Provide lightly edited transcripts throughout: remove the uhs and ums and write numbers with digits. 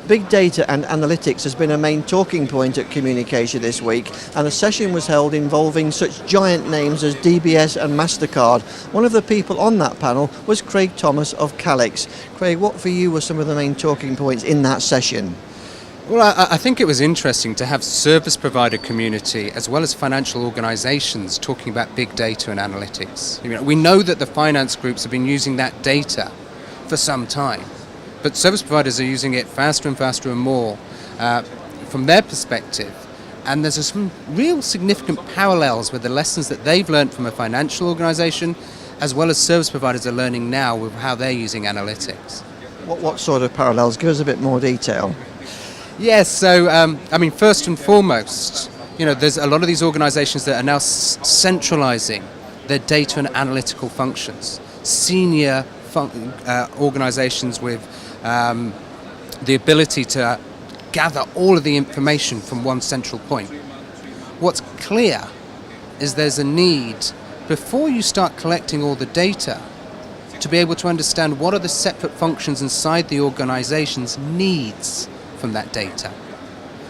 Big data and analytics has been a main talking point at CommunicAsia this week, and a session was held involving such giant names as DBS and MasterCard. One of the people on that panel was Craig Thomas of Calix. Craig, what for you were some of the main talking points in that session? Well, I think it was interesting to have service provider community as well as financial organizations talking about big data and analytics. We know that the finance groups have been using that data for some time, but service providers are using it faster and faster and more from their perspective. And there's some real significant parallels with the lessons that they've learned from a financial organization as well as service providers are learning now with how they're using analytics. What sort of parallels? Give us a bit more detail. Yes, so first and foremost, there's a lot of these organizations that are now centralizing their data and analytical functions. Senior organizations with the ability to gather all of the information from one central point. What's clear is there's a need, before you start collecting all the data, to be able to understand what are the separate functions inside the organization's needs from that data.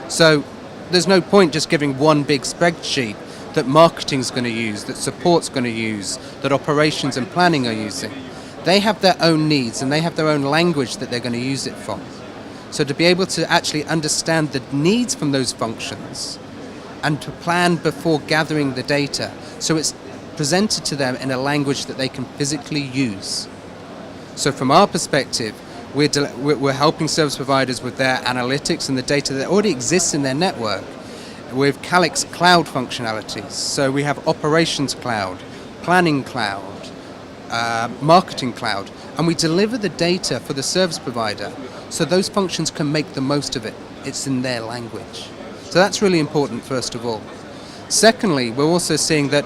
So there's no point just giving one big spreadsheet that marketing's going to use, that support's going to use, that operations and planning are using. They have their own needs and they have their own language that they're going to use it from. So to be able to actually understand the needs from those functions and to plan before gathering the data, so it's presented to them in a language that they can physically use. So from our perspective, we're helping service providers with their analytics and the data that already exists in their network with Calix cloud functionalities. So we have operations cloud, planning cloud, marketing cloud, and we deliver the data for the service provider so those functions can make the most of it. It's in their language. So that's really important, first of all. Secondly, we're also seeing that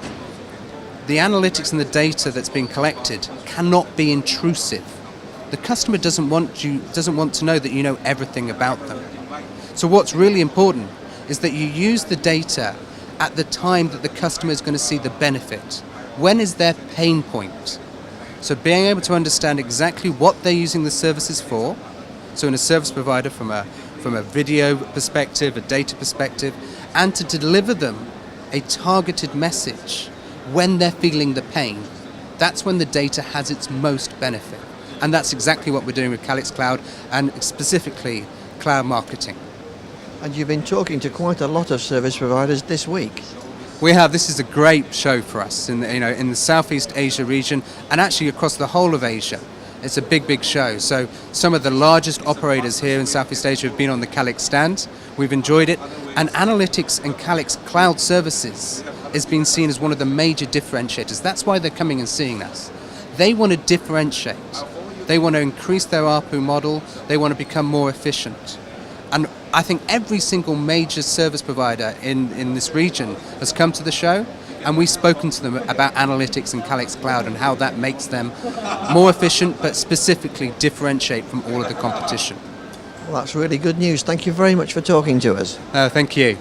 the analytics and the data that's being collected cannot be intrusive. The customer doesn't want to know that you know everything about them. So what's really important is that you use the data at the time that the customer is going to see the benefit. When is their pain point? So being able to understand exactly what they're using the services for, so in a service provider from a video perspective, a data perspective, and to deliver them a targeted message when they're feeling the pain. That's when the data has its most benefit. And that's exactly what we're doing with Calix Cloud and specifically cloud marketing. And you've been talking to quite a lot of service providers this week. We have. This is a great show for us in the Southeast Asia region and actually across the whole of Asia. It's a big show. So some of the largest operators here in Southeast Asia have been on the Calix stand. We've enjoyed it. And analytics and Calix cloud services has been seen as one of the major differentiators. That's why they're coming and seeing us. They want to differentiate. They want to increase their ARPU model. They want to become more efficient. And I think every single major service provider in this region has come to the show, and we've spoken to them about analytics and Calix Cloud and how that makes them more efficient, but specifically differentiate from all of the competition. Well, that's really good news. Thank you very much for talking to us. Thank you.